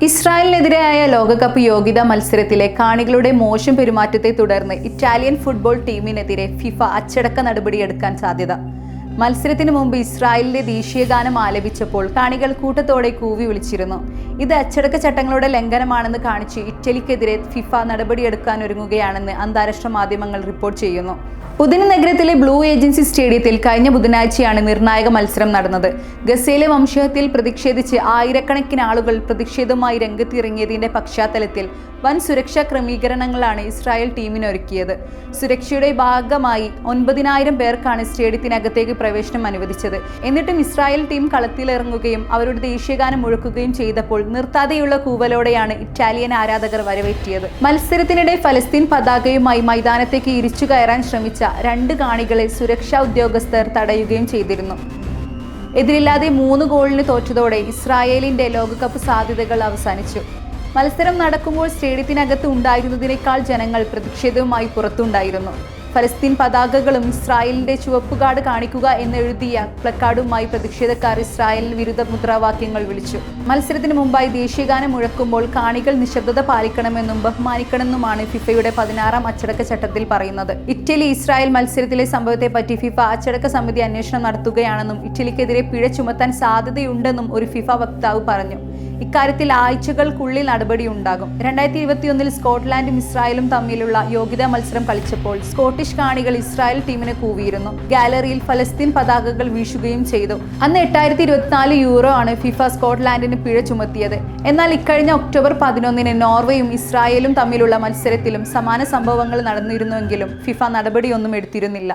ഇസ്രായേലിനെതിരായ ലോകകപ്പ് യോഗ്യതാ മത്സരത്തിലെ കാണികളുടെ മോശം പെരുമാറ്റത്തെ തുടർന്ന് ഇറ്റാലിയൻ ഫുട്ബോൾ ടീമിനെതിരെ ഫിഫ അച്ചടക്ക നടപടിയെടുക്കാൻ സാധ്യത. മത്സരത്തിന് മുമ്പ് ഇസ്രായേലിന്റെ ദേശീയഗാനം ആലപിച്ചപ്പോൾ കാണികൾ കൂട്ടത്തോടെ കൂവി വിളിച്ചിരുന്നു. ഇത് അച്ചടക്ക ചട്ടങ്ങളുടെ ലംഘനമാണെന്ന് കാണിച്ച് ഇറ്റലിക്കെതിരെ ഫിഫ നടപടിയെടുക്കാനൊരുങ്ങുകയാണെന്ന് അന്താരാഷ്ട്ര മാധ്യമങ്ങൾ റിപ്പോർട്ട് ചെയ്യുന്നു. പുതിന നഗരത്തിലെ ബ്ലൂ ഏജൻസി സ്റ്റേഡിയത്തിൽ കഴിഞ്ഞ ബുധനാഴ്ചയാണ് നിർണായക മത്സരം നടന്നത്. ഗസയിലെ വംശഹത്യയിൽ പ്രതിഷേധിച്ച് ആയിരക്കണക്കിന് ആളുകൾ പ്രതിഷേധവുമായി രംഗത്തിറങ്ങിയതിന്റെ പശ്ചാത്തലത്തിൽ വൻ സുരക്ഷാ ക്രമീകരണങ്ങളാണ് ഇസ്രായേൽ ടീമിന് ഒരുക്കിയത്. സുരക്ഷയുടെ ഭാഗമായി 9,000 പേർക്കാണ് സ്റ്റേഡിയത്തിനകത്തേക്ക് പ്രവേശനം അനുവദിച്ചത്. എന്നിട്ടും ഇസ്രായേൽ ടീം കളത്തിലിറങ്ങുകയും അവരുടെ ദേശീയഗാനം മുഴക്കുകയും ചെയ്തപ്പോൾ നിർത്താതെയുള്ള കൂവലോടെയാണ് ഇറ്റാലിയൻ ആരാധകർ വരവേറ്റിയത്. മത്സരത്തിനിടെ ഫലസ്തീൻ പതാകയുമായി മൈതാനത്തേക്ക് ഇരിച്ചു കയറാൻ ശ്രമിച്ച 2 കാണികളെ സുരക്ഷാ ഉദ്യോഗസ്ഥർ തടയുകയും ചെയ്തിരുന്നു. എതിരില്ലാതെ 3 ഗോളിന് തോറ്റതോടെ ഇസ്രായേലിന്റെ ലോകകപ്പ് സാധ്യതകൾ അവസാനിച്ചു. മത്സരം നടക്കുമ്പോൾ സ്റ്റേഡിയത്തിനകത്ത് ഉണ്ടായിരുന്നതിനേക്കാൾ ജനങ്ങൾ പ്രതിഷേധവുമായി പുറത്തുണ്ടായിരുന്നു. ഫലസ്തീൻ പതാകകളും ഇസ്രായേലിന്റെ ചുവപ്പുകാട് കാണിക്കുക എന്നെഴുതിയ പ്ലക്കാർഡുമായി പ്രതിഷേധക്കാർ ഇസ്രായേലിന് വിരുദ്ധ മുദ്രാവാക്യങ്ങൾ വിളിച്ചു. മത്സരത്തിന് മുമ്പായി ദേശീയഗാനം മുഴക്കുമ്പോൾ കാണികൾ നിശബ്ദത പാലിക്കണമെന്നും ബഹുമാനിക്കണമെന്നുമാണ് ഫിഫയുടെ 16-ാം അച്ചടക്ക ചട്ടത്തിൽ പറയുന്നത്. ഇറ്റലി ഇസ്രായേൽ മത്സരത്തിലെ സംഭവത്തെപ്പറ്റി ഫിഫ അച്ചടക്ക സമിതി അന്വേഷണം നടത്തുകയാണെന്നും ഇറ്റലിക്കെതിരെ പിഴ ചുമത്താൻ സാധ്യതയുണ്ടെന്നും ഒരു ഫിഫ വക്താവ് പറഞ്ഞു. ഇക്കാര്യത്തിൽ ആഴ്ചകൾക്കുള്ളിൽ നടപടിയുണ്ടാകും. 2021-ൽ സ്കോട്ട്ലാൻഡും ഇസ്രായേലും തമ്മിലുള്ള യോഗ്യതാ മത്സരം കളിച്ചപ്പോൾ സ്കോട്ടിഷ് കാണികൾ ഇസ്രായേൽ ടീമിനെ കൂവിയിരുന്നു. ഗാലറിയിൽ ഫലസ്തീൻ പതാകകൾ വീശുകയും ചെയ്തു. അന്ന് €824 ആണ് ഫിഫ സ്കോട്ട്ലാൻഡിന് പിഴ ചുമത്തിയത്. എന്നാൽ ഇക്കഴിഞ്ഞ ഒക്ടോബർ 11-ന് നോർവേയും ഇസ്രായേലും തമ്മിലുള്ള മത്സരത്തിലും സമാന സംഭവങ്ങൾ നടന്നിരുന്നുവെങ്കിലും ഫിഫ നടപടിയൊന്നും എടുത്തിരുന്നില്ല.